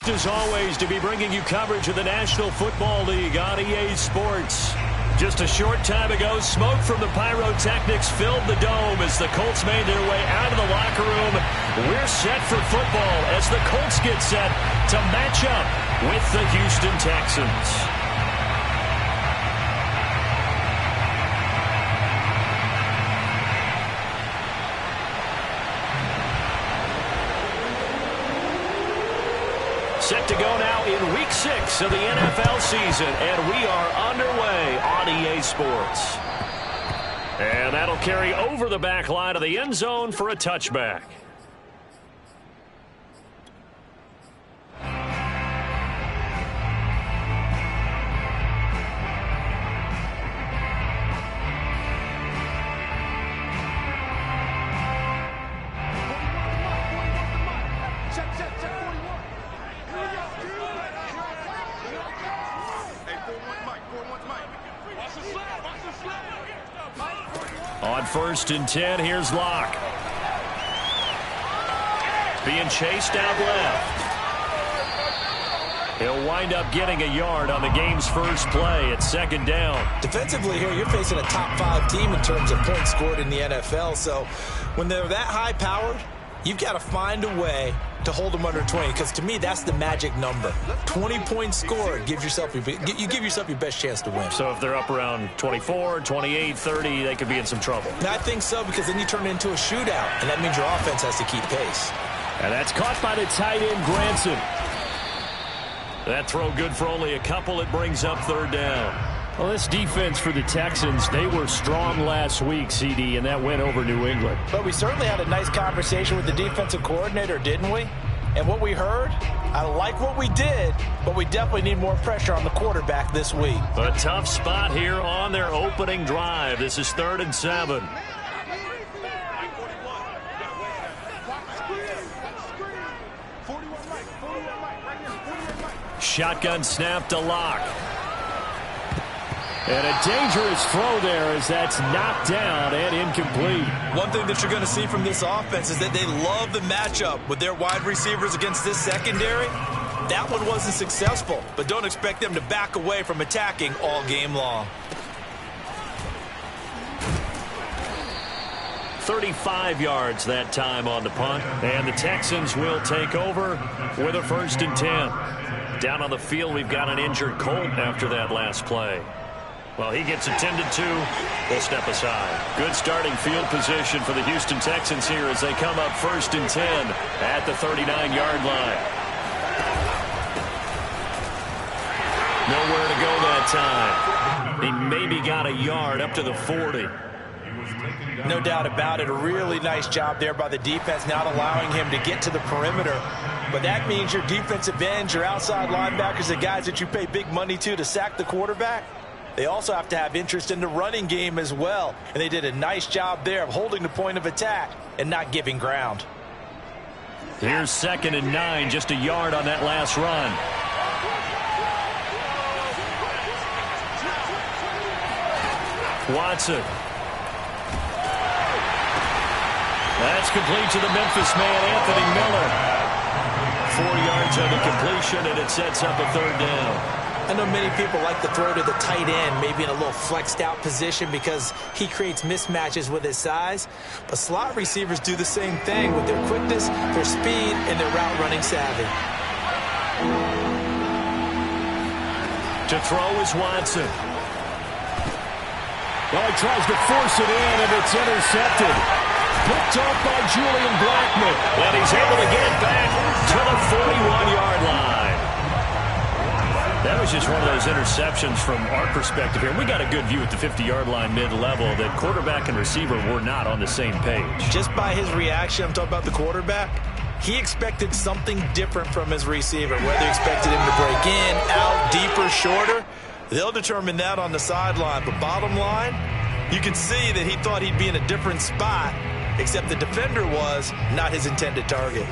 As always, to be bringing you coverage of the National Football League on EA Sports. Just a short time ago, smoke from the pyrotechnics filled the dome as the Colts made their way out of the locker room. We're set for football as the Colts get set to match up with the Houston Texans. Set to go now in Week 6 of the NFL season, and we are underway on EA Sports. And that'll carry over the back line of the end zone for a touchback. On 1st and 10, here's Locke. Being chased out left. He'll wind up getting a yard on the game's first play at 2nd down. Defensively here, you're facing a top 5 team in terms of points scored in the NFL. So when they're that high-powered, you've got to find a way to hold them under 20, because to me, that's the magic number. 20 points scored, you give yourself your best chance to win. So if they're up around 24, 28, 30, they could be in some trouble. And I think so, because then you turn it into a shootout, and that means your offense has to keep pace. And that's caught by the tight end, Granson. That throw good for only a couple. It brings up 3rd down. Well, this defense for the Texans, they were strong last week, CD, and that went over New England. But we certainly had a nice conversation with the defensive coordinator, didn't we? And what we heard, I like what we did, but we definitely need more pressure on the quarterback this week. A tough spot here on their opening drive. This is 3rd and 7. Shotgun snap to Locke. And a dangerous throw there as that's knocked down and incomplete. One thing that you're going to see from this offense is that they love the matchup with their wide receivers against this secondary. That one wasn't successful, but don't expect them to back away from attacking all game long. 35 yards that time on the punt. And the Texans will take over with a 1st and 10. Down on the field, we've got an injured Colt after that last play. Well, he gets attended to. We'll step aside. Good starting field position for the Houston Texans here as they come up 1st and 10 at the 39-yard line. Nowhere to go that time. He maybe got a yard up to the 40. No doubt about it. A really nice job there by the defense, not allowing him to get to the perimeter. But that means your defensive ends, your outside linebackers, the guys that you pay big money to sack the quarterback, they also have to have interest in the running game as well. And they did a nice job there of holding the point of attack and not giving ground. Here's 2nd and 9, just a yard on that last run. Watson. That's complete to the Memphis man, Anthony Miller. 4 yards on the completion, and it sets up a 3rd down. I know many people like to throw to the tight end, maybe in a little flexed out position because he creates mismatches with his size. But slot receivers do the same thing with their quickness, their speed, and their route running savvy. To throw is Watson. Well, he tries to force it in, and it's intercepted. Picked off by Julian Blackmon. And he's able to get it back to the 41-yard line. That was just one of those interceptions from our perspective here. We got a good view at the 50-yard line mid-level that quarterback and receiver were not on the same page. Just by his reaction, I'm talking about the quarterback, he expected something different from his receiver. Whether he expected him to break in, out, deeper, shorter, they'll determine that on the sideline. But bottom line, you can see that he thought he'd be in a different spot, except the defender was not his intended target.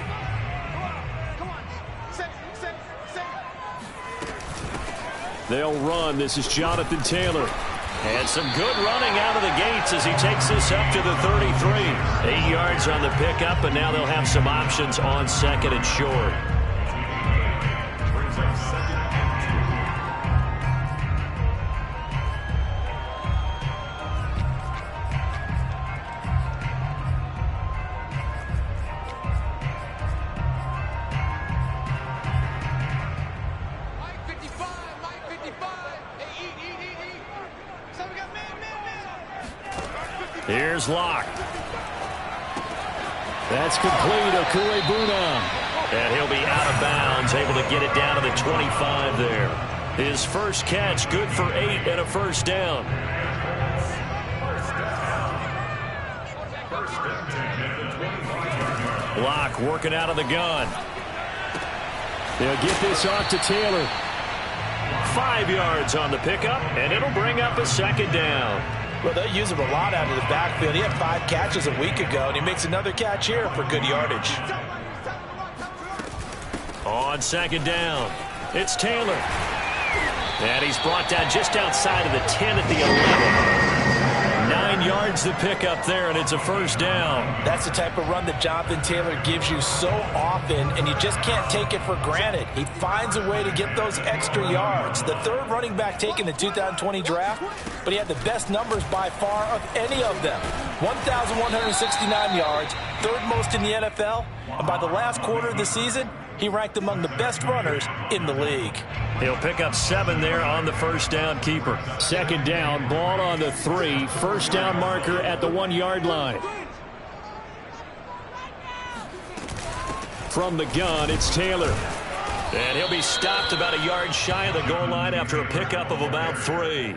They'll run. This is Jonathan Taylor. And some good running out of the gates as he takes this up to the 33. 8 yards on the pickup, and now they'll have some options on 2nd and short. Here's Locke. That's complete. Okuegbunam. And he'll be out of bounds, able to get it down to the 25 there. His first catch, good for 8 and a first down. Locke working out of the gun. They'll get this off to Taylor. 5 yards on the pickup, and it'll bring up a second down. Well, they'll use him a lot out of the backfield. He had 5 catches a week ago, and he makes another catch here for good yardage. On second down, it's Taylor. And he's brought down just outside of the 10 at the 11. 9 yards to pick up there, and it's a first down. That's the type of run that Jonathan Taylor gives you so often, and you just can't take it for granted. He finds a way to get those extra yards. The third running back taken in the 2020 draft, but he had the best numbers by far of any of them. 1,169 yards, third most in the NFL, and by the last quarter of the season, he ranked among the best runners in the league. He'll pick up 7 there on the first down keeper. Second down, ball on the 3. First down marker at the 1-yard line. From the gun, it's Taylor. And he'll be stopped about a yard shy of the goal line after a pickup of about 3.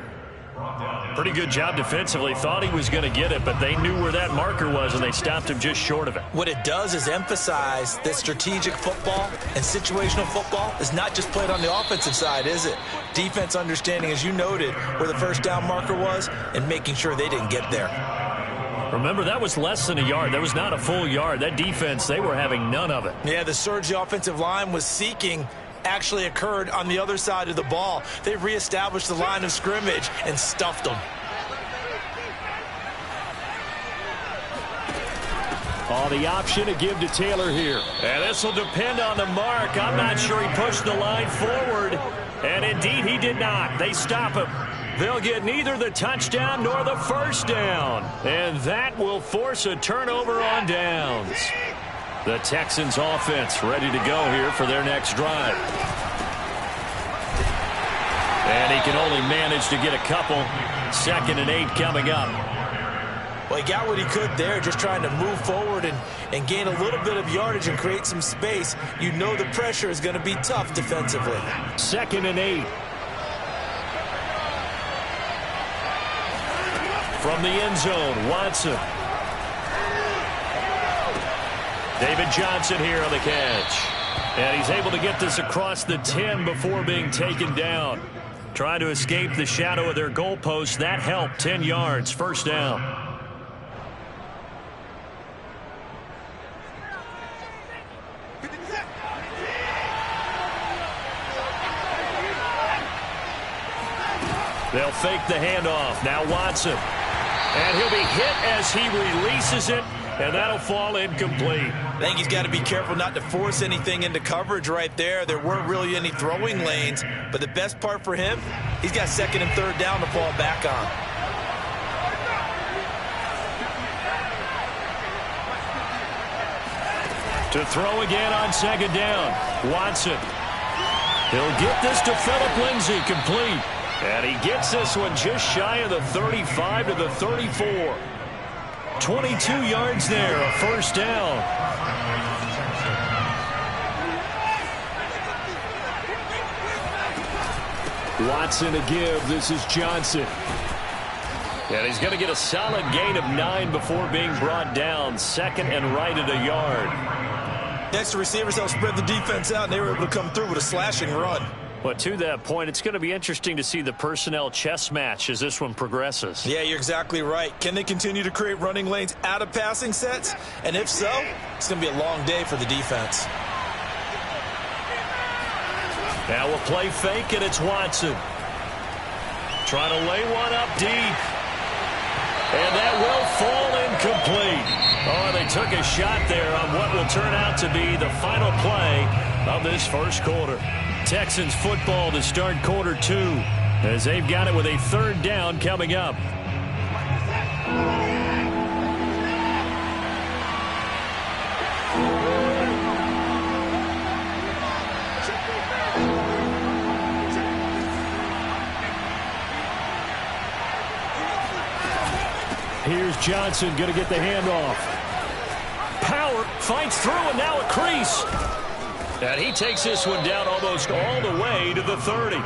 Pretty good job defensively. Thought he was going to get it, but they knew where that marker was, and they stopped him just short of it. What it does is emphasize that strategic football and situational football is not just played on the offensive side, is it? Defense understanding, as you noted, where the first down marker was and making sure they didn't get there. Remember, that was less than a yard. That was not a full yard. That defense, they were having none of it. Yeah, the surge the offensive line was seeking actually occurred on the other side of the ball. They reestablished the line of scrimmage and stuffed them. Oh, the option to give to Taylor here. And this will depend on the mark. I'm not sure he pushed the line forward. And indeed, he did not. They stop him. They'll get neither the touchdown nor the first down. And that will force a turnover on downs. The Texans offense ready to go here for their next drive. And he can only manage to get a couple. 2nd and 8 coming up. Well, he got what he could there, just trying to move forward and gain a little bit of yardage and create some space. You know the pressure is going to be tough defensively. 2nd and 8. From the end zone, Watson. David Johnson here on the catch. And he's able to get this across the 10 before being taken down. Trying to escape the shadow of their goalpost. That helped. 10 yards. First down. They'll fake the handoff. Now Watson. And he'll be hit as he releases it. And that'll fall incomplete. I think he's got to be careful not to force anything into coverage right there. There weren't really any throwing lanes. But the best part for him, he's got 2nd and 3rd down to fall back on. To throw again on 2nd down. Watson. He'll get this to Phillip Lindsay, complete. And he gets this one just shy of the 35 to the 34. 22 yards there, a first down. Watson to give. This is Johnson. And he's going to get a solid gain of 9 before being brought down. 2nd and right at a yard. Next, the receivers helped spread the defense out, and they were able to come through with a slashing run. Well, to that point, it's going to be interesting to see the personnel chess match as this one progresses. Yeah, you're exactly right. Can they continue to create running lanes out of passing sets? And if so, it's going to be a long day for the defense. Now we'll play fake, and it's Watson. Trying to lay one up deep. And that will fall incomplete. Oh, they took a shot there on what will turn out to be the final play of this first quarter. Texans football to start quarter 2 as they've got it with a third down coming up. Here's Johnson going to get the handoff. Power fights through, and now a crease. And he takes this one down almost all the way to the 30.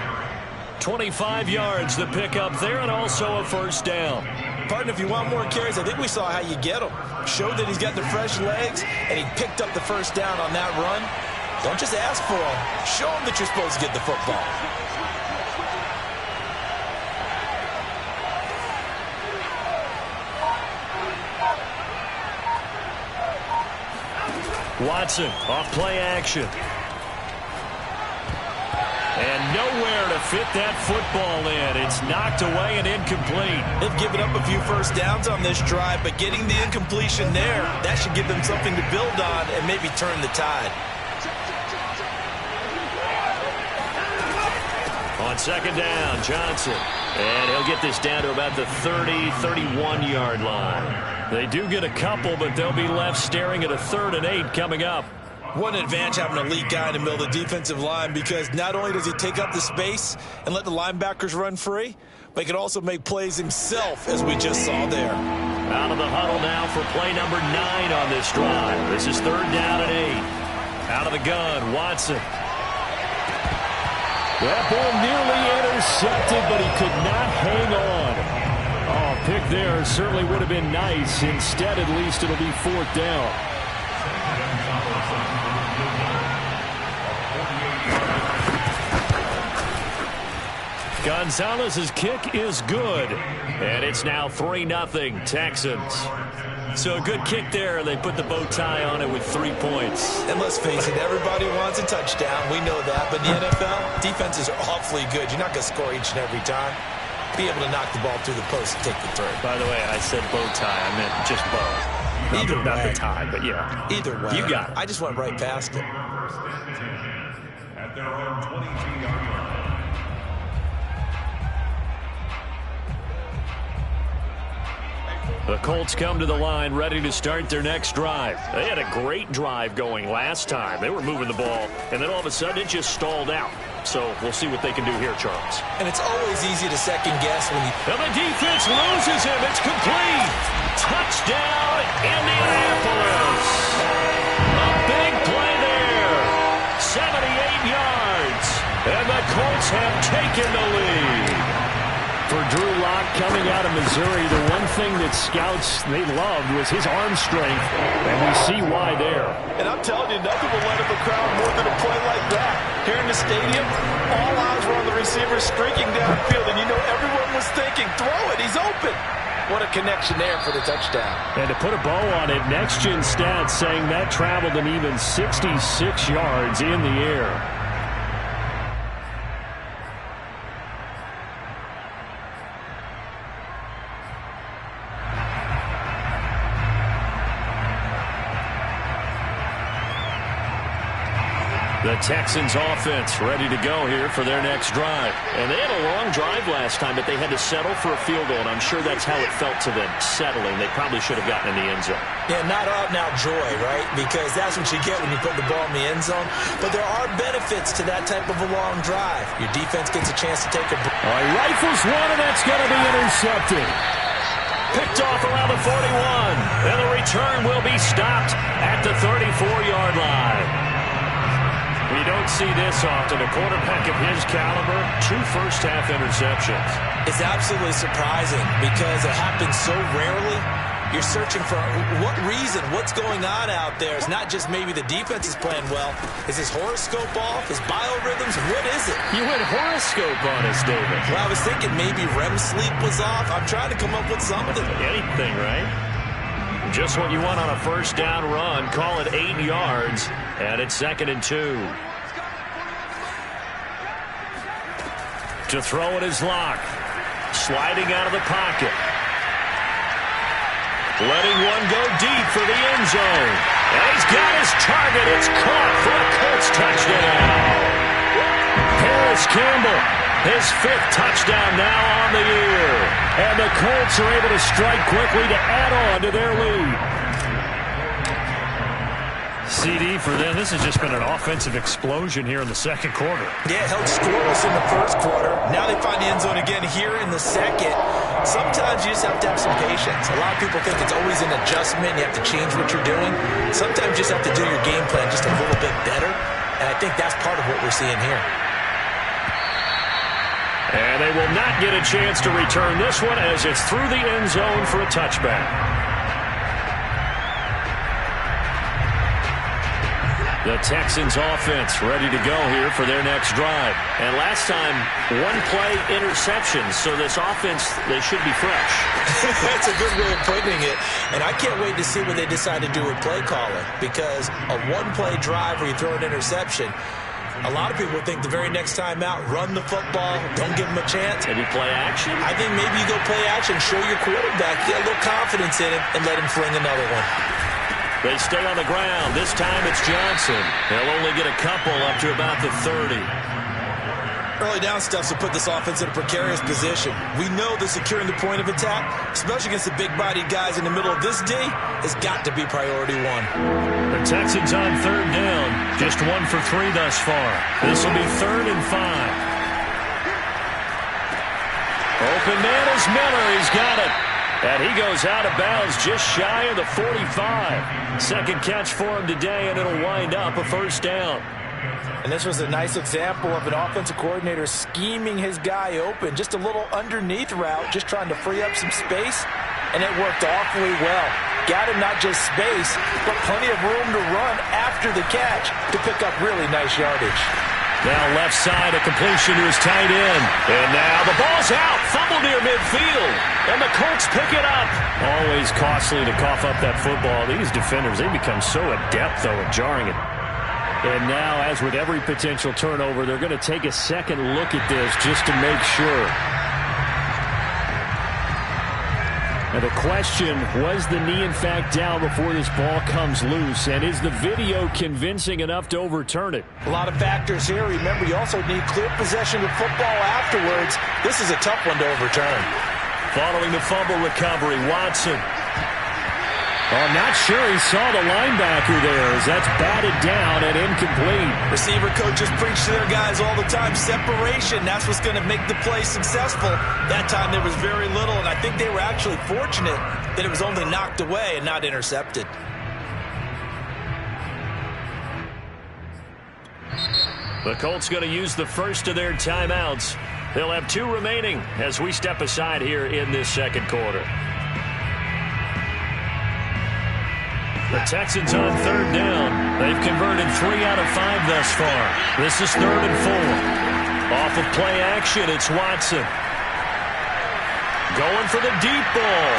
25 yards the pickup there, and also a first down. Partner, if you want more carries, I think we saw how you get him. Showed that he's got the fresh legs, and he picked up the first down on that run. Don't just ask for him. Show him that you're supposed to get the football. Watson off play action. And nowhere to fit that football in. It's knocked away and incomplete. They've given up a few first downs on this drive, but getting the incompletion there, that should give them something to build on and maybe turn the tide. On second down, Johnson. And he'll get this down to about the 30, 31-yard line. They do get a couple, but they'll be left staring at a 3rd and 8 coming up. What an advantage having an elite guy in the middle of the defensive line, because not only does he take up the space and let the linebackers run free, but he can also make plays himself, as we just saw there. Out of the huddle now for play number 9 on this drive. This is 3rd down and 8. Out of the gun, Watson. That ball nearly intercepted, but he could not hang on. Oh, pick there certainly would have been nice. Instead, at least it'll be 4th down. Gonzalez's kick is good. And it's now 3-0 Texans. So a good kick there. They put the bow tie on it with 3 points. And let's face it, everybody wants a touchdown. We know that. But in the NFL, defenses are awfully good. You're not going to score each and every time. Be able to knock the ball through the post and take the third. By the way, I said bow tie. I meant just bow. Either way. Not the tie, but yeah. Either way. You got it. I just went right past it. At their own 22-yard line. The Colts come to the line ready to start their next drive. They had a great drive going last time. They were moving the ball, and then all of a sudden it just stalled out. So we'll see what they can do here, Charles. And it's always easy to second guess when you... And the defense loses him. It's complete. Touchdown, Indianapolis. A big play there. 78 yards. And the Colts have taken the lead. For Drew Lock coming out of Missouri, the one thing that scouts they loved was his arm strength, and we see why there. And I'm telling you, nothing will light up a crowd more than a play like that. Here in the stadium, all eyes were on the receiver streaking downfield, and you know everyone was thinking, throw it, he's open. What a connection there for the touchdown. And to put a bow on it, Next Gen Stats saying that traveled an even 66 yards in the air. The Texans offense ready to go here for their next drive. And they had a long drive last time, but they had to settle for a field goal, and I'm sure that's how it felt to them, settling. They probably should have gotten in the end zone. Yeah, not out and out joy, right? Because that's what you get when you put the ball in the end zone. But there are benefits to that type of a long drive. Your defense gets a chance to take a break. All right, rifles one, and that's going to be intercepted. Picked off around the 41. And the return will be stopped at the 34-yard line. We don't see this often. A quarterback of his caliber, 2 first-half interceptions. It's absolutely surprising because it happens so rarely. You're searching for what reason, what's going on out there. It's not just maybe the defense is playing well. Is his horoscope off? His biorhythms? What is it? You went horoscope on us, David. Well, I was thinking maybe REM sleep was off. I'm trying to come up with something. Anything, right? Just what you want on a first down run. Call it 8 yards, and it's 2nd and 2. To throw it is Lock. Sliding out of the pocket. letting one go deep for the end zone. And he's got his target. It's caught for a Colts touchdown. Paris Campbell, his 5th touchdown now on the year. And the Colts are able to strike quickly to add on to their lead. CD for them. This has just been an offensive explosion here in the second quarter. Yeah, held scoreless in the first quarter. Now they find the end zone again here in the second. Sometimes you just have to have some patience. A lot of people think it's always an adjustment. You have to change what you're doing. Sometimes you just have to do your game plan just a little bit better. And I think that's part of what we're seeing here. And they will not get a chance to return this one as it's through the end zone for a touchback. The Texans offense ready to go here for their next drive. And last time, 1-play interception. So this offense, they should be fresh. That's a good way of putting it. And I can't wait to see what they decide to do with play calling. Because a 1-play drive where you throw an interception, a lot of people think the very next time out, run the football, don't give them a chance. Maybe play action? I think maybe you go play action, show your quarterback, get a little confidence in him, and let him fling another one. They stay on the ground. This time it's Johnson. They'll only get a couple up to about the 30. Early down stuff to put this offense in a precarious position. We know that securing the point of attack, especially against the big-bodied guys in the middle of this D, has got to be priority one. The Texans on 3rd down. Just 1 for 3 thus far. This will be 3rd and 5. Open man is Miller. He's got it. And he goes out of bounds just shy of the 45. Second catch for him today, and it'll wind up a 1st down. And this was a nice example of an offensive coordinator scheming his guy open. Just a little underneath route, just trying to free up some space, and it worked awfully well. Got him not just space, but plenty of room to run after the catch to pick up really nice yardage. Now left side, a completion to his tight end. And now the ball's out. Fumble near midfield. And the Colts pick it up. Always costly to cough up that football. These defenders, they become so adept, though, at jarring it. And now, as with every potential turnover, they're going to take a second look at this just to make sure. Now the question, was the knee in fact down before this ball comes loose? And is the video convincing enough to overturn it? A lot of factors here. Remember, you also need clear possession of football afterwards. This is a tough one to overturn. Following the fumble recovery, Watson. Oh, not sure he saw the linebacker there as that's batted down and incomplete. Receiver coaches preach to their guys all the time. Separation, that's what's going to make the play successful. That time there was very little, and I think they were actually fortunate that it was only knocked away and not intercepted. The Colts going to use the first of their timeouts. They'll have 2 remaining as we step aside here in this second quarter. The Texans on 3rd down. They've converted 3 out of 5 thus far. This is 3rd and 4. Off of play action, it's Watson. Going for the deep ball.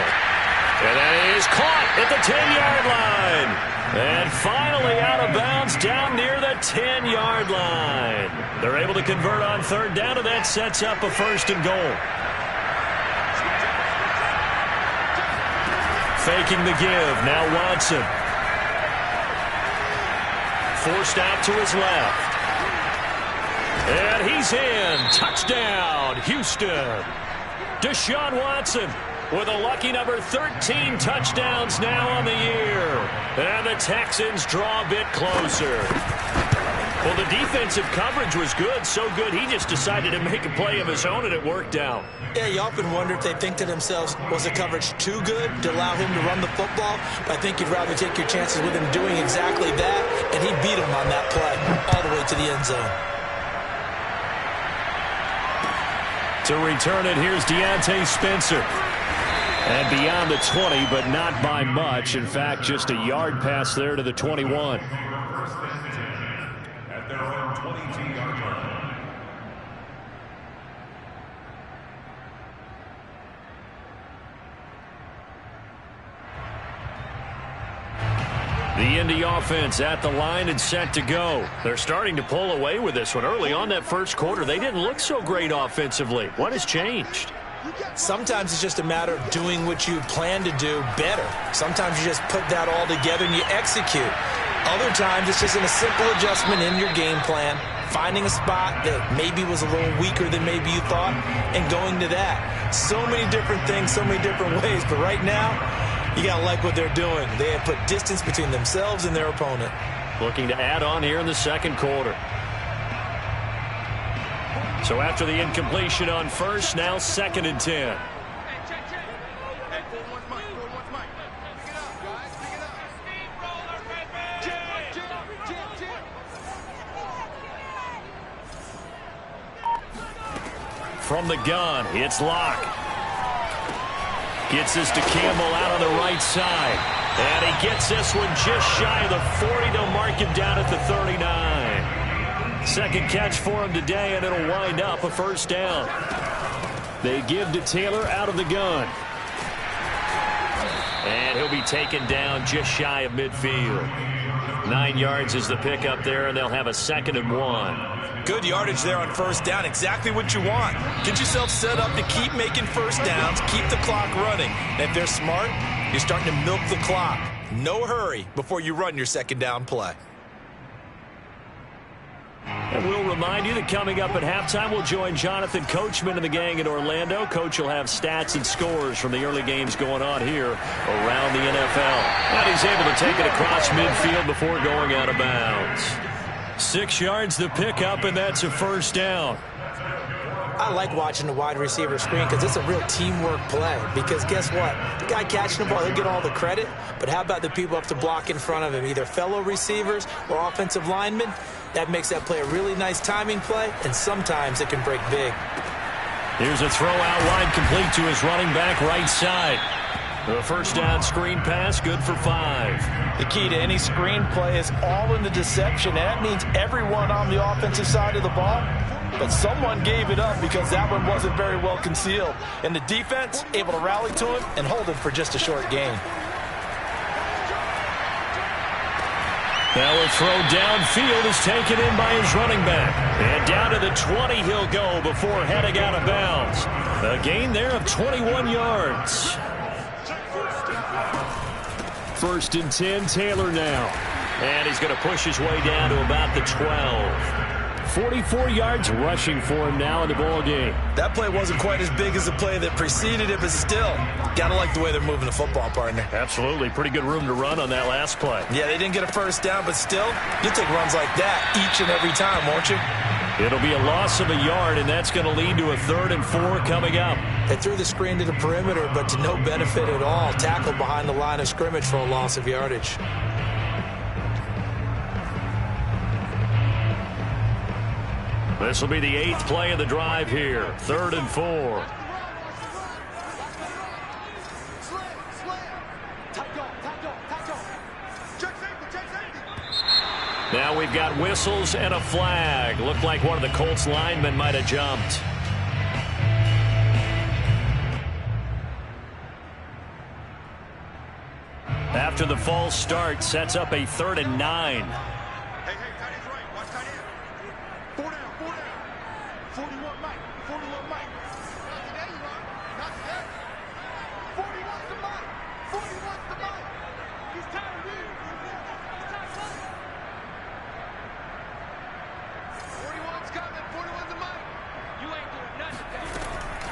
And that is caught at the 10-yard line. And finally out of bounds down near the 10-yard line. They're able to convert on 3rd down, and that sets up a 1st and goal. Faking the give. Now Watson. Forced out to his left. And he's in. Touchdown, Houston. Deshaun Watson with a lucky number 13 touchdowns now on the year. And the Texans draw a bit closer. Well, the defensive coverage was good, so good he just decided to make a play of his own, and it worked out. Yeah, you often wonder if they think to themselves, was the coverage too good to allow him to run the football? But I think you'd rather take your chances with him doing exactly that, and he beat him on that play all the way to the end zone. To return it, here's Deontay Spencer. And beyond the 20, but not by much. In fact, just a yard pass there to the 21. At their own 22-yard line. The Indy offense at the line and set to go. They're starting to pull away with this one. Early on that first quarter, they didn't look so great offensively. What has changed? Sometimes it's just a matter of doing what you plan to do better. Sometimes you just put that all together and you execute. Other times it's just a simple adjustment in your game plan, finding a spot that maybe was a little weaker than maybe you thought, and going to that. So many different things, so many different ways, but right now, you got to like what they're doing. They have put distance between themselves and their opponent. Looking to add on here in the second quarter. So after the incompletion on first, now 2nd and 10. From the gun, it's Locke. Gets this to Campbell out on the right side. And he gets this one just shy of the 40. They'll mark him down at the 39. Second catch for him today, and it'll wind up a first down. They give to Taylor out of the gun. And he'll be taken down just shy of midfield. 9 yards is the pickup there, and they'll have a 2nd and 1. Good yardage there on first down. Exactly what you want. Get yourself set up to keep making first downs, keep the clock running. And if they're smart, you're starting to milk the clock. No hurry before you run your second down play. And we'll remind you that coming up at halftime, we'll join Jonathan Coachman and the gang in Orlando. Coach will have stats and scores from the early games going on here around the NFL. And he's able to take it across midfield before going out of bounds. 6 yards the pickup, and that's a first down. I like watching the wide receiver screen because it's a real teamwork play. Because guess what? The guy catching the ball, he'll get all the credit. But how about the people up to block in front of him, either fellow receivers or offensive linemen? That makes that play a really nice timing play, and sometimes it can break big. Here's a throw out wide, complete to his running back right side. The first down screen pass, good for 5. The key to any screen play is all in the deception. And that means everyone on the offensive side of the ball. But someone gave it up because that one wasn't very well concealed. And the defense able to rally to him and hold him for just a short gain. Now a throw downfield is taken in by his running back. And down to the 20 he'll go before heading out of bounds. A gain there of 21 yards. 1st and 10, Taylor now. And he's going to push his way down to about the 12. 44 yards rushing for him now in the ball game. That play wasn't quite as big as the play that preceded it, but still, gotta like the way they're moving the football, partner. Absolutely. Pretty good room to run on that last play. Yeah, they didn't get a first down, but still, you'll take runs like that each and every time, won't you? It'll be a loss of a yard, and that's going to lead to a 3rd and 4 coming up. They threw the screen to the perimeter, but to no benefit at all. Tackled behind the line of scrimmage for a loss of yardage. This will be the 8th play of the drive here. 3rd and 4. Now we've got whistles and a flag. Looked like one of the Colts linemen might have jumped. After the false start, sets up a 3rd and 9.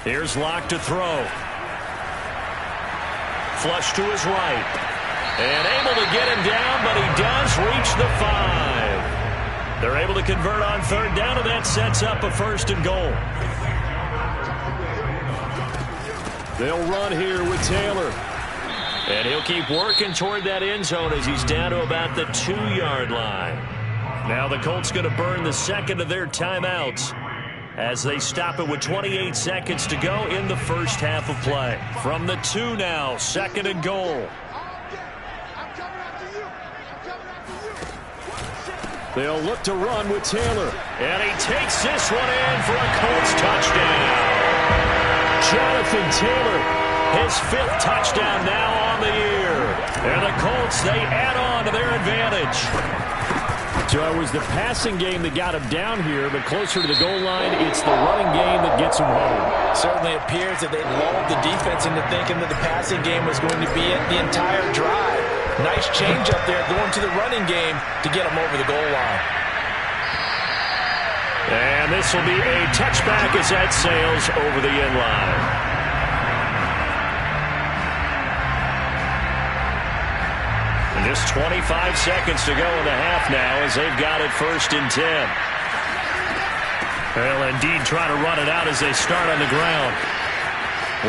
Here's Locke to throw. Flush to his right. And able to get him down, but he does reach the 5. They're able to convert on 3rd down, and that sets up a 1st and goal. They'll run here with Taylor. And he'll keep working toward that end zone as he's down to about the 2-yard line. Now the Colts going to burn the 2nd of their timeouts as they stop it with 28 seconds to go in the first half of play. From the 2 now, 2nd and goal. They'll look to run with Taylor. And he takes this one in for a Colts touchdown. Jonathan Taylor, his 5th touchdown now on the year. And the Colts, they add on to their advantage. So it was the passing game that got him down here, but closer to the goal line, it's the running game that gets him home. Certainly appears that they lulled the defense into thinking that the passing game was going to be it the entire drive. Nice change up there going to the running game to get him over the goal line. And this will be a touchback as that sails over the end line. And just 25 seconds to go in the half now as they've got it 1st and 10. They'll indeed try to run it out as they start on the ground.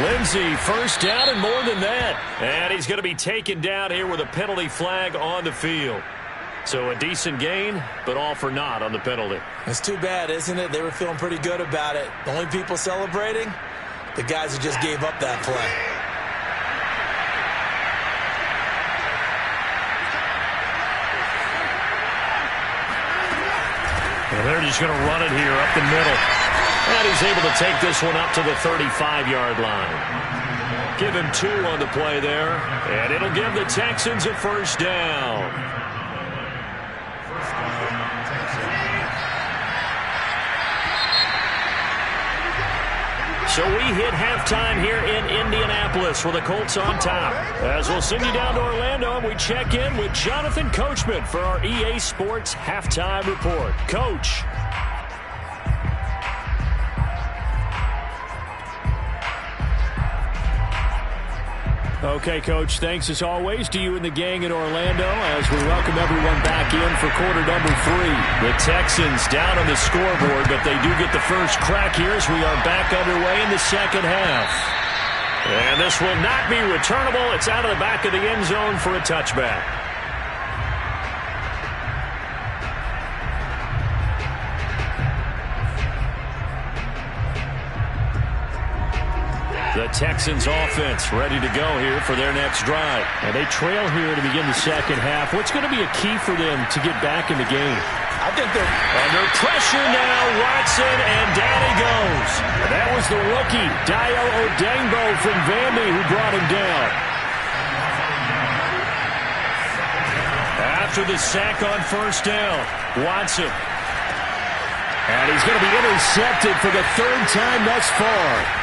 Lindsey, 1st down and more than that. And he's going to be taken down here with a penalty flag on the field. So a decent gain, but all for naught on the penalty. It's too bad, isn't it? They were feeling pretty good about it. The only people celebrating, the guys who just gave up that play. And they're just going to run it here up the middle. And he's able to take this one up to the 35-yard line. Give him 2 on the play there, and it'll give the Texans a 1st down. So we hit halftime here in Indianapolis with the Colts on top. As we'll send you down to Orlando, and we check in with Jonathan Coachman for our EA Sports Halftime Report. Coach. Okay, Coach, thanks as always to you and the gang in Orlando as we welcome everyone back in for quarter number 3. The Texans down on the scoreboard, but they do get the first crack here as we are back underway in the second half. And this will not be returnable. It's out of the back of the end zone for a touchback. The Texans offense ready to go here for their next drive. And they trail here to begin the second half. What's going to be a key for them to get back in the game? I think they're under pressure now. Watson, and down he goes. And that was the rookie, Dayo Odeyingbo from Vandy, who brought him down. After the sack on 1st down, Watson. And he's going to be intercepted for the 3rd time thus far.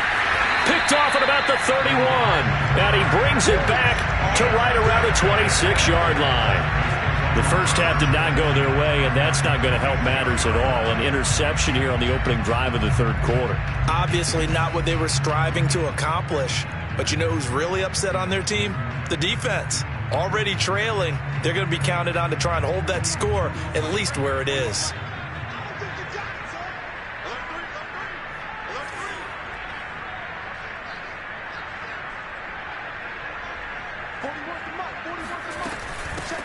Picked off at about the 31. And he brings it back to right around the 26-yard line. The first half did not go their way, and that's not going to help matters at all. An interception here on the opening drive of the 3rd quarter. Obviously not what they were striving to accomplish. But you know who's really upset on their team? The defense. Already trailing. They're going to be counted on to try and hold that score at least where it is.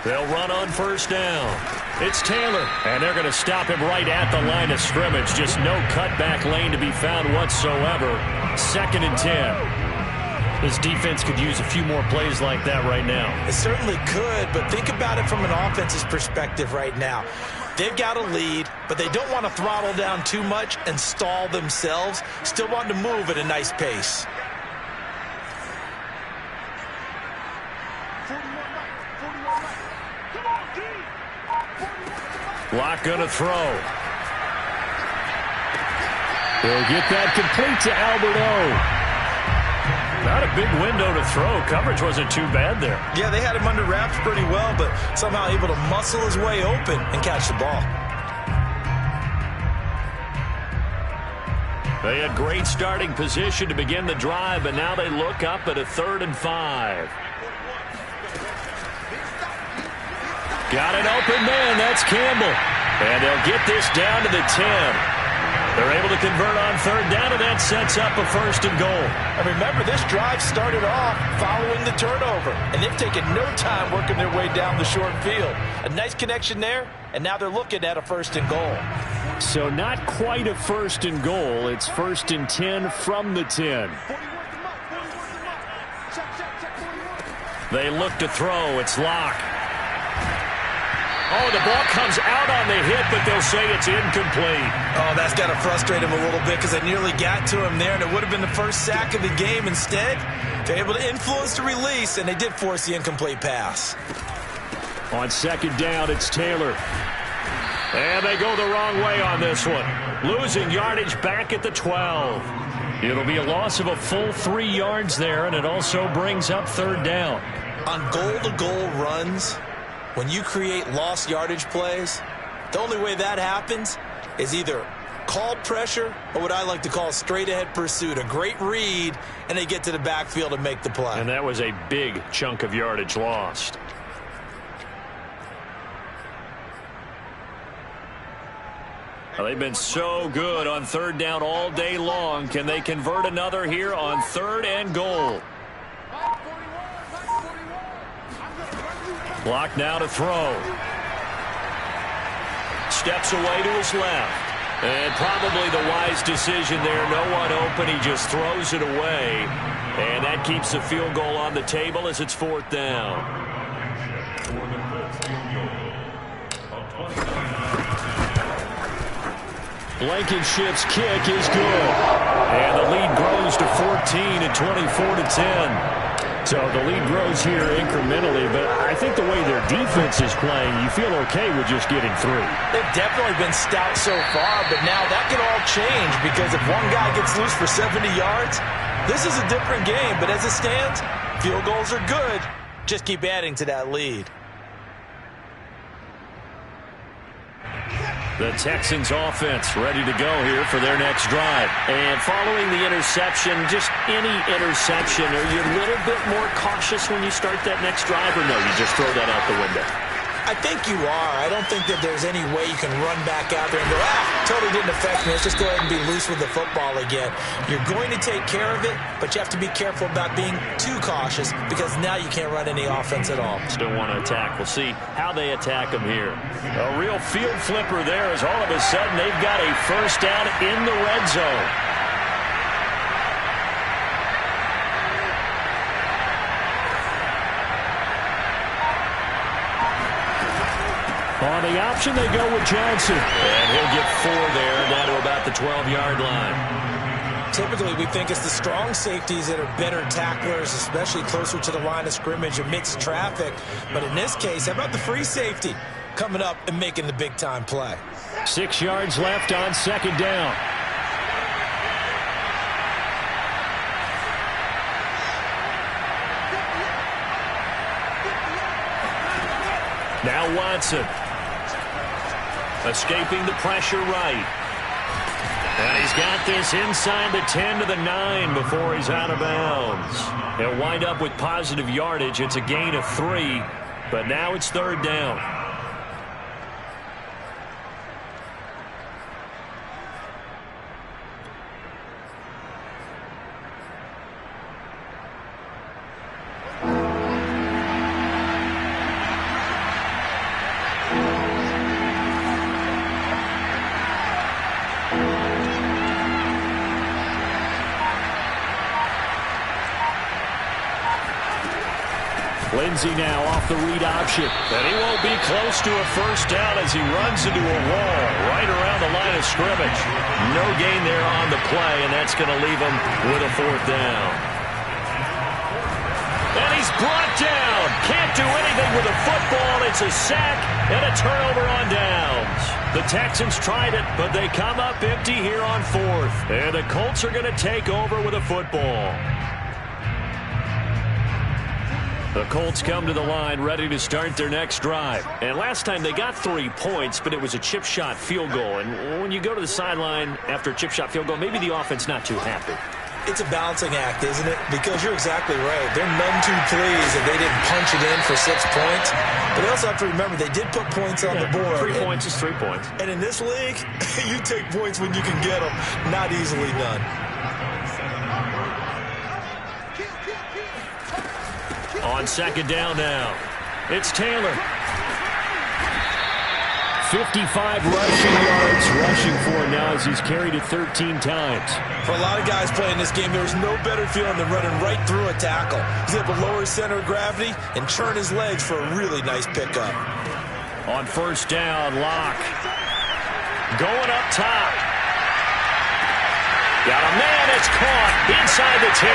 They'll run on 1st down. It's Taylor, and they're going to stop him right at the line of scrimmage. Just no cutback lane to be found whatsoever. 2nd and 10. This defense could use a few more plays like that right now. It certainly could, but think about it from an offense's perspective right now. They've got a lead, but they don't want to throttle down too much and stall themselves. Still want to move at a nice pace. Locke going to throw. He'll get that complete to Albert O. Not a big window to throw. Coverage wasn't too bad there. Yeah, they had him under wraps pretty well, but somehow able to muscle his way open and catch the ball. They had great starting position to begin the drive, but now they look up at a 3rd and 5. Got an open man. That's Campbell. And they'll get this down to the 10. They're able to convert on 3rd down, and that sets up a 1st and goal. And remember, this drive started off following the turnover, and they've taken no time working their way down the short field. A nice connection there, and now they're looking at a 1st and goal. So not quite a 1st and goal. It's 1st and 10 from the 10. They look to throw. It's Locke. Oh, the ball comes out on the hit, but they'll say it's incomplete. Oh, that's got to frustrate him a little bit because they nearly got to him there, and it would have been the first sack of the game. Instead, they're able to influence the release, and they did force the incomplete pass. On 2nd down, it's Taylor. And they go the wrong way on this one. Losing yardage back at the 12. It'll be a loss of a full 3 yards there, and it also brings up third down. On goal-to-goal runs, when you create lost yardage plays, the only way that happens is either called pressure or what I like to call straight-ahead pursuit. A great read, and they get to the backfield and make the play. And that was a big chunk of yardage lost. Well, they've been so good on third down all day long. Can they convert another here on 3rd and goal? Block now to throw. Steps away to his left. And probably the wise decision there. No one open. He just throws it away. And that keeps the field goal on the table as it's 4th down. Blankenship's kick is good. And the lead grows to 14 at 24-10. So the lead grows here incrementally, but I think the way their defense is playing, you feel okay with just getting 3. They've definitely been stout so far, but now that can all change because if one guy gets loose for 70 yards, this is a different game. But as it stands, field goals are good. Just keep adding to that lead. The Texans offense ready to go here for their next drive. And following the interception, just any interception, are you a little bit more cautious when you start that next drive, or no, you just throw that out the window? I think you are. I don't think that there's any way you can run back out there and go, totally didn't affect me. Let's just go ahead and be loose with the football again. You're going to take care of it, but you have to be careful about being too cautious because now you can't run any offense at all. Still want to attack. We'll see how they attack them here. A real field flipper there as all of a sudden they've got a first down in the red zone. On the option, they go with Johnson. And he'll get 4 there, down to about the 12-yard line. Typically, we think it's the strong safeties that are better tacklers, especially closer to the line of scrimmage amidst traffic. But in this case, how about the free safety coming up and making the big-time play? 6 yards left on 2nd down. Now Watson. Escaping the pressure right. And he's got this inside the 10 to the 9 before he's out of bounds. He'll wind up with positive yardage. It's a gain of 3, but now it's 3rd down. Lindsey now off the read option. And he won't be close to a first down as he runs into a wall right around the line of scrimmage. No gain there on the play, and that's going to leave him with a 4th down. And he's brought down. Can't do anything with the football. It's a sack and a turnover on downs. The Texans tried it, but they come up empty here on 4th. And the Colts are going to take over with a football. The Colts come to the line ready to start their next drive. And last time they got 3 points, but it was a chip shot field goal. And when you go to the sideline after a chip shot field goal, maybe the offense not too happy. It's a balancing act, isn't it? Because you're exactly right. They're none too pleased that they didn't punch it in for 6 points. But they also have to remember they did put points on the board. 3 points is 3 points. And in this league, you take points when you can get them. Not easily done. On 2nd down now, it's Taylor. 55 rushing yards rushing for him now as he's carried it 13 times. For a lot of guys playing this game, there's no better feeling than running right through a tackle. He's able to lower his center of gravity and churn his legs for a really nice pickup. On 1st down, Locke going up top. Got a man that's caught inside the 10.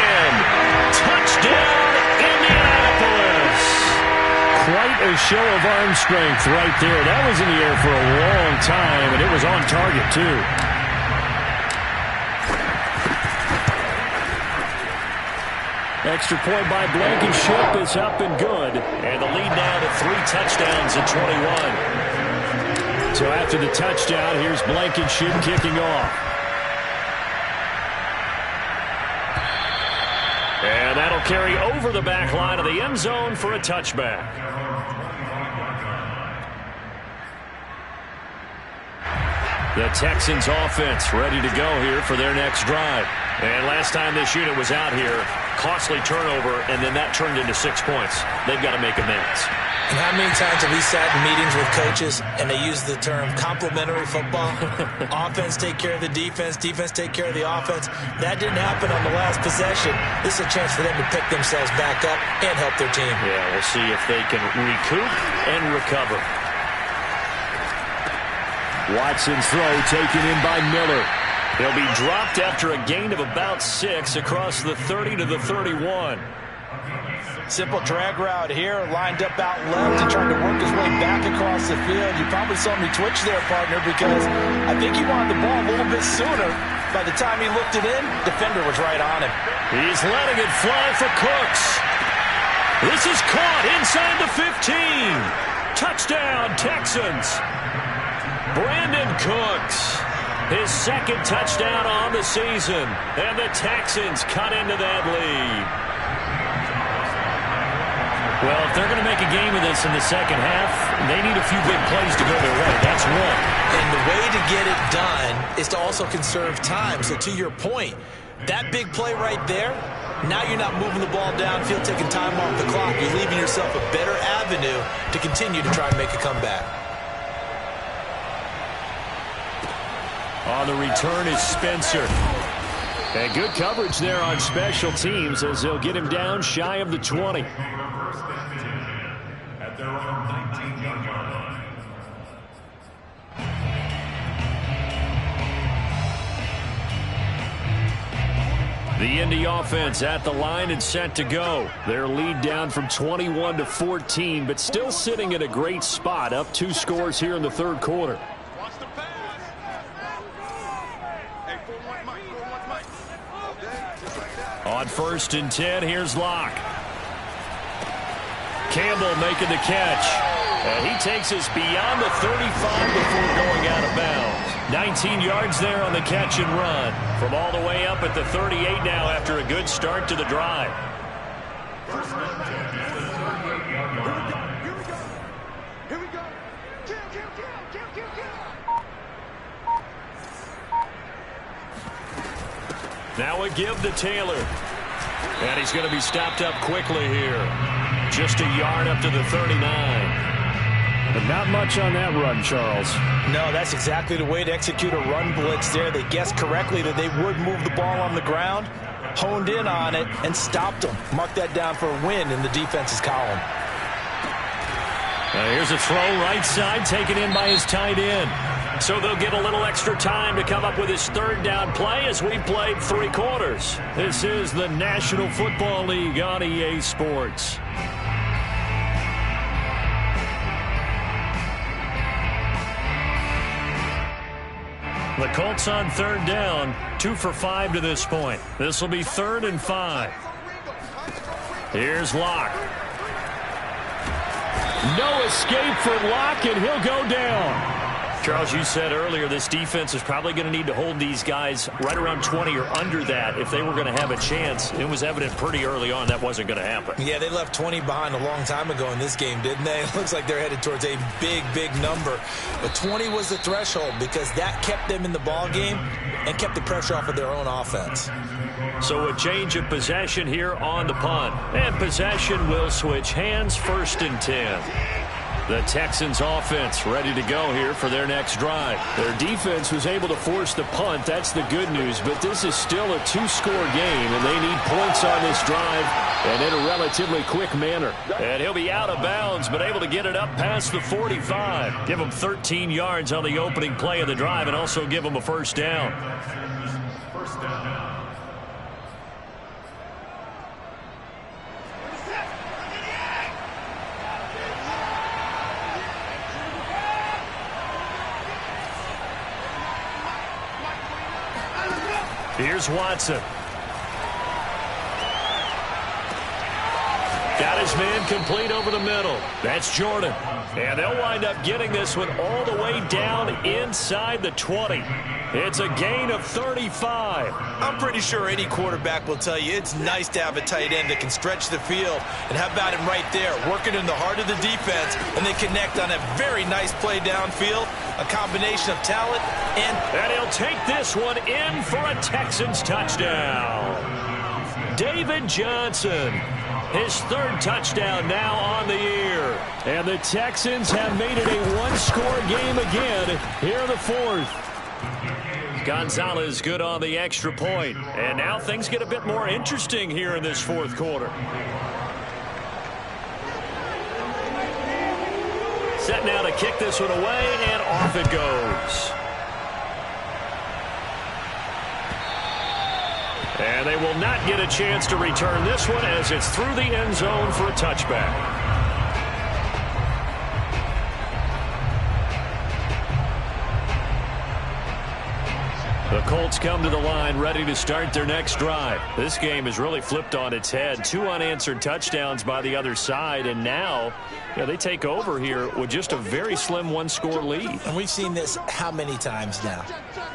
Touchdown, Indianapolis. quite a show of arm strength right there. That was in the air for a long time, and it was on target, too. Extra point by Blankenship is up and good. And the lead now to 3 touchdowns at 21. So after the touchdown, here's Blankenship kicking off. And that'll carry over the back line of the end zone for a touchback. The Texans offense ready to go here for their next drive. And last time this unit was out here, costly turnover, and then that turned into 6 points. They've got to make amends. And how many times have we sat in meetings with coaches and they use the term complementary football? Offense take care of the defense, defense take care of the offense. That didn't happen on the last possession. This is a chance for them to pick themselves back up and help their team. Yeah, we'll see if they can recoup and recover. Watson's throw taken in by Miller. He'll be dropped after a gain of about 6 across the 30 to the 31. Simple drag route here, lined up out left and trying to work his way back across the field. You probably saw me twitch there, partner, because I think he wanted the ball a little bit sooner. By the time he looked it in, defender was right on him. He's letting it fly for Cooks. This is caught inside the 15. Touchdown, Texans. Brandon Cooks. His second touchdown on the season. And the Texans cut into that lead. Well, if they're going to make a game of this in the second half, they need a few big plays to go their way. That's one. And the way to get it done is to also conserve time. So to your point, that big play right there, now you're not moving the ball downfield, taking time off the clock. You're leaving yourself a better avenue to continue to try and make a comeback. On the return is Spencer. And good coverage there on special teams as they'll get him down shy of the 20. At their own 19-yard line. The Indy offense at the line and set to go. Their lead down from 21 to 14, but still sitting at a great spot, up 2 scores here in the third quarter. On 1st and 10, here's Locke. Campbell making the catch. And he takes us beyond the 35 before going out of bounds. 19 yards there on the catch and run. From all the way up at the 38 now after a good start to the drive. Here we go. Kill. Now a give to Taylor. And he's going to be stopped up quickly here. Just a yard up to the 39. But not much on that run, Charles. No, that's exactly the way to execute a run blitz there. They guessed correctly that they would move the ball on the ground, honed in on it, and stopped them. Mark that down for a win in the defense's column. Here's a throw right side taken in by his tight end. So they'll get a little extra time to come up with his third down play as we've played 3 quarters. This is the National Football League on EA Sports. The Colts on 3rd down, 2 for 5 to this point. This will be 3rd and 5. Here's Locke. No escape for Locke, and he'll go down. Charles, you said earlier this defense is probably going to need to hold these guys right around 20 or under that if they were going to have a chance. It was evident pretty early on that wasn't going to happen. Yeah, they left 20 behind a long time ago in this game, didn't they? It looks like they're headed towards a big number. But 20 was the threshold because that kept them in the ball game and kept the pressure off of their own offense. So a change of possession here on the punt. And possession will switch hands, 1st and 10. The Texans offense ready to go here for their next drive. Their defense was able to force the punt. That's the good news. But this is still a 2-score game, and they need points on this drive and in a relatively quick manner. And he'll be out of bounds, but able to get it up past the 45. Give him 13 yards on the opening play of the drive and also give him a 1st down. First down. Here's Watson. Got his man complete over the middle. That's Jordan. And they'll wind up getting this one all the way down inside the 20. It's a gain of 35. I'm pretty sure any quarterback will tell you it's nice to have a tight end that can stretch the field. And how about him right there, working in the heart of the defense, and they connect on a very nice play downfield, a combination of talent and he'll take this one in for a Texans touchdown. David Johnson, his third touchdown now on the year. And the Texans have made it a one-score game again here in the fourth. Gonzalez good on the extra point. And now things get a bit more interesting here in this fourth quarter. Set now to kick this one away, and off it goes. And they will not get a chance to return this one as it's through the end zone for a touchback. The Colts come to the line ready to start their next drive. This game has really flipped on its head. 2 unanswered touchdowns by the other side, and now they take over here with just a very slim one-score lead. And we've seen this how many times now?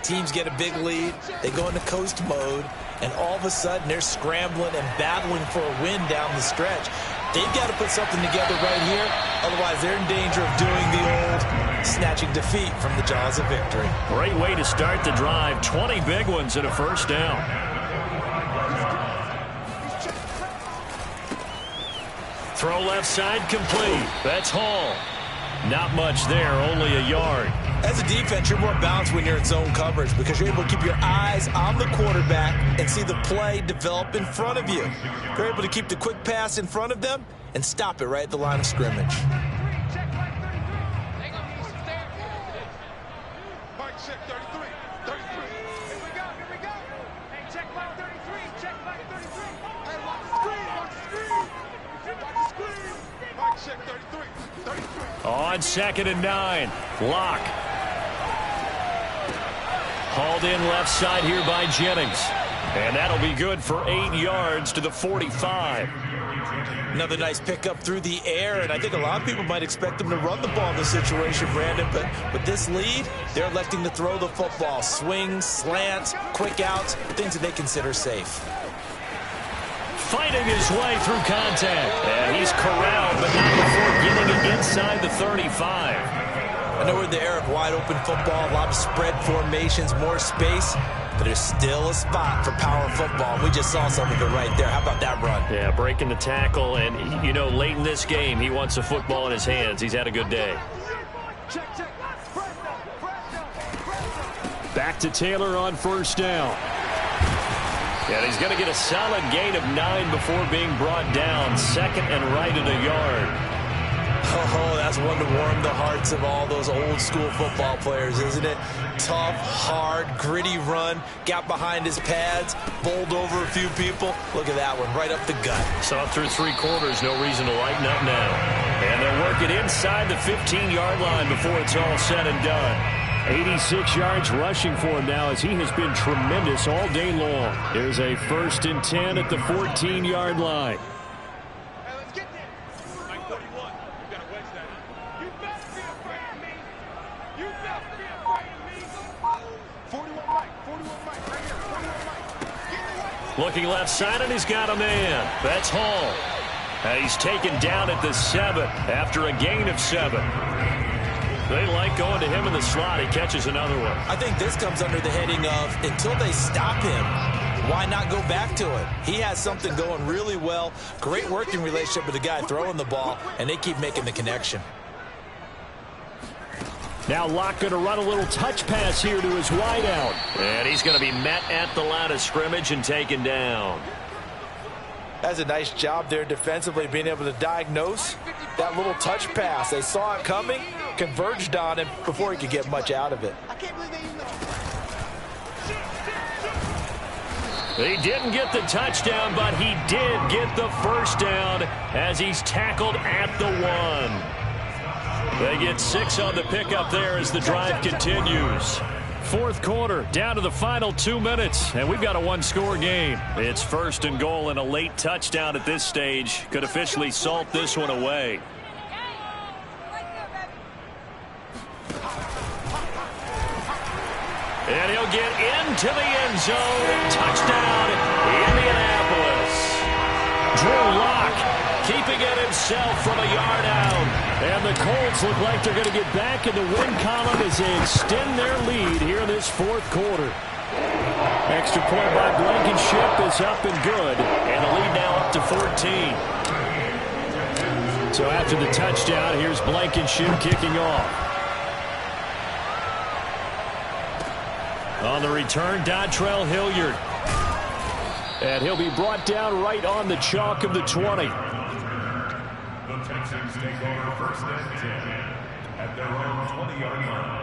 Teams get a big lead, they go into coast mode, and all of a sudden they're scrambling and battling for a win down the stretch. They've got to put something together right here, otherwise they're in danger of doing the old snatching defeat from the jaws of victory. Great way to start the drive. 20 big ones and a first down. Throw left side complete. That's Hall. Not much there, only a yard. As a defense, you're more balanced when you're in zone coverage because you're able to keep your eyes on the quarterback and see the play develop in front of you. You're able to keep the quick pass in front of them and stop it right at the line of scrimmage. Mike, check 33. 33. Here we go. Hey, check Mike 33. Check Mike 33. Hey, watch the screen. Watch the screen. Mike, check 33. 33. On 2nd and 9. Lock. Hauled in left side here by Jennings. And that'll be good for 8 yards to the 45. Another nice pickup through the air, and I think a lot of people might expect them to run the ball in this situation, Brandon, but with this lead, they're electing to throw the football. Swings, slants, quick outs, things that they consider safe. Fighting his way through contact. And he's corralled, but not before getting it inside the 35. I know we're in the era of wide-open football, a lot of spread formations, more space, but there's still a spot for power football. We just saw some of it right there. How about that run? Yeah, breaking the tackle, and, late in this game, he wants the football in his hands. He's had a good day. Back to Taylor on first down. And he's going to get a solid gain of 9 before being brought down. 2nd and right at a yard. Oh, that's one to warm the hearts of all those old school football players, isn't it? Tough, hard, gritty run. Got behind his pads, bowled over a few people. Look at that one, right up the gut. Saw through 3 quarters, no reason to lighten up now. And they'll work it inside the 15-yard line before it's all said and done. 86 yards rushing for him now as he has been tremendous all day long. There's a 1st and 10 at the 14-yard line. Hey, let's get there. Mike 41. You got to wedge that. You best be afraid of me. You best be afraid of me. 41 Mike. 41 Mike. Right here. 41 Mike. Get the Mike. Looking left side, and he's got a man. That's Hall. And he's taken down at the 7 after a gain of 7. They like going to him in the slot. He catches another one. I think this comes under the heading of until they stop him, why not go back to it? He has something going really well. Great working relationship with the guy throwing the ball, and they keep making the connection. Now Locke going to run a little touch pass here to his wideout. And he's going to be met at the line of scrimmage and taken down. That's a nice job there defensively, being able to diagnose that little touch pass. They saw it coming, converged on him before he could get much out of it. I can't believe they even know. He didn't get the touchdown, but he did get the first down as he's tackled at the 1. They get 6 on the pickup there as the drive continues. fourth quarter, down to the final 2 minutes, and we've got a one-score game. It's first and goal, and a late touchdown at this stage could officially salt this one away. And he'll get into the end zone. Touchdown, Indianapolis. Drew Lock keeping it himself from a yard out. And the Colts look like they're going to get back in the win column as they extend their lead here in this fourth quarter. Extra point by Blankenship is up and good. And the lead now up to 14. So after the touchdown, here's Blankenship kicking off. On the return, Dontrell Hilliard. And he'll be brought down right on the chalk of the 20. The Texans take over first and 10 at their own 20-yard line.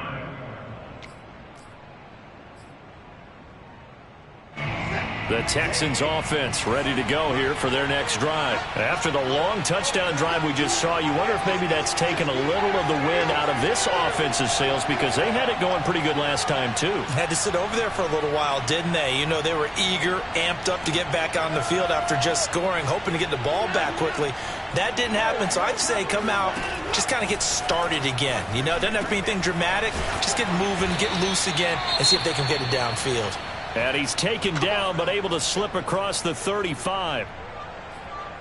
The Texans offense ready to go here for their next drive. After the long touchdown drive we just saw, you wonder if maybe that's taken a little of the wind out of this offensive sails, because they had it going pretty good last time too. Had to sit over there for a little while, didn't they? You know, they were eager, amped up to get back on the field after just scoring, hoping to get the ball back quickly. That didn't happen, so I'd say come out, just kind of get started again. You know, it doesn't have to be anything dramatic. Just get moving, get loose again, and see if they can get it downfield. And he's taken down, but able to slip across the 35.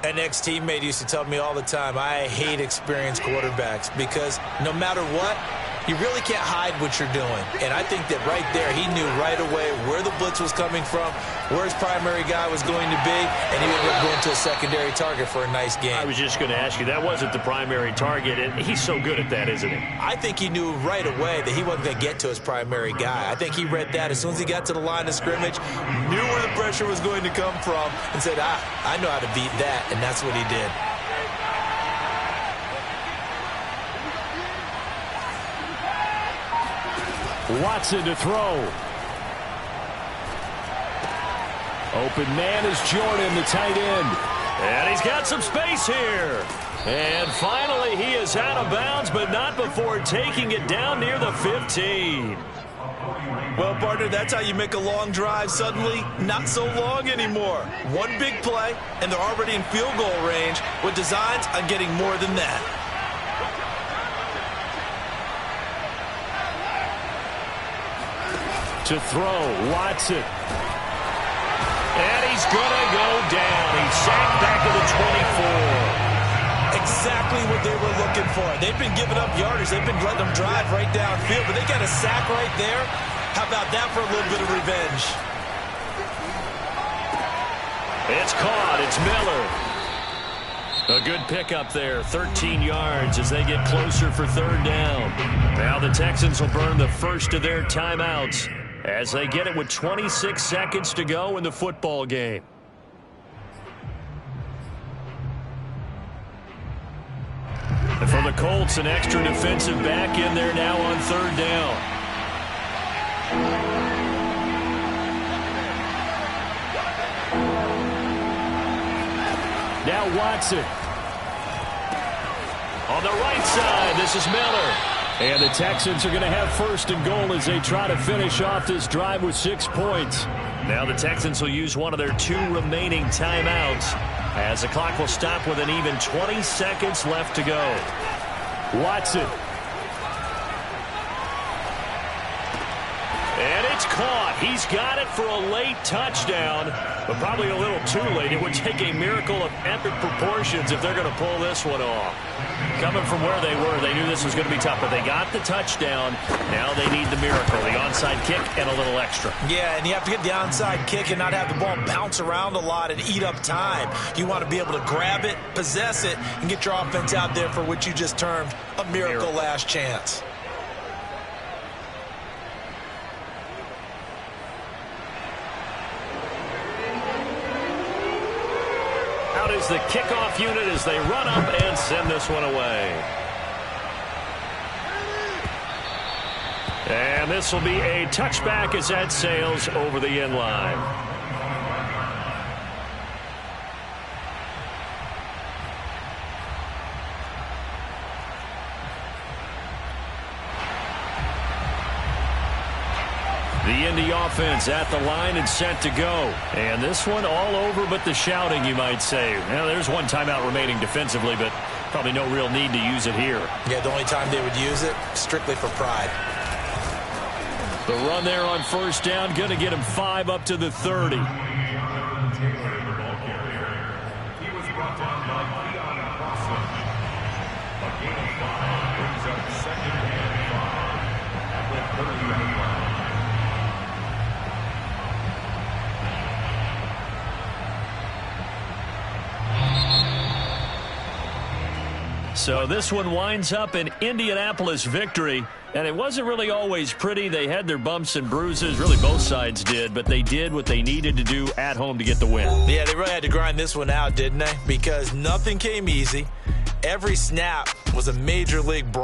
An ex-teammate used to tell me all the time, I hate experienced quarterbacks because no matter what, you really can't hide what you're doing. And I think that right there, he knew right away where the blitz was coming from, where his primary guy was going to be, and he ended up going to a secondary target for a nice game. I was just going to ask you, that wasn't the primary target, and he's so good at that, isn't he? I think he knew right away that he wasn't going to get to his primary guy. I think he read that as soon as he got to the line of scrimmage, knew where the pressure was going to come from, and said, I know how to beat that, and that's what he did. Watson to throw. Open man is Jordan, the tight end. And he's got some space here. And finally, he is out of bounds, but not before taking it down near the 15. Well, partner, that's how you make a long drive suddenly not so long anymore. One big play, and they're already in field goal range with designs on getting more than that. To throw, Watson. And he's going to go down. He's sacked back to the 24. Exactly what they were looking for. They've been giving up yardage. They've been letting them drive right downfield, but they got a sack right there. How about that for a little bit of revenge? It's caught. It's Miller. A good pickup there, 13 yards as they get closer for third down. Now the Texans will burn the first of their timeouts as they get it with 26 seconds to go in the football game. And for the Colts, an extra defensive back in there now on third down. Now Watson. On the right side, this is Miller. And the Texans are going to have first and goal as they try to finish off this drive with 6 points. Now the Texans will use one of their 2 remaining timeouts as the clock will stop with an even 20 seconds left to go. Watson. And it's caught. He's got it for a late touchdown, but probably a little too late. It would take a miracle of epic proportions if they're going to pull this one off. Coming from where they were, they knew this was going to be tough, but they got the touchdown. Now they need the miracle, the onside kick and a little extra. Yeah, and you have to get the onside kick and not have the ball bounce around a lot and eat up time. You want to be able to grab it, possess it, and get your offense out there for what you just termed a miracle last chance. Out is the kickoff unit as they run up and send this one away. And this will be a touchback as that sails over the end line. The Indy offense at the line and set to go. And this one all over but the shouting, you might say. Well, there's one timeout remaining defensively, but probably no real need to use it here. Yeah, the only time they would use it, strictly for pride. The run there on first down, going to get him 5 up to the 30. He was brought down by Keon Crossland. A gain of 5 brings up second and 5 at the 30-yard line. So this one winds up an Indianapolis victory, and it wasn't really always pretty. They had their bumps and bruises, really both sides did, but they did what they needed to do at home to get the win. Yeah, they really had to grind this one out, didn't they? Because nothing came easy. Every snap was a major league brawl.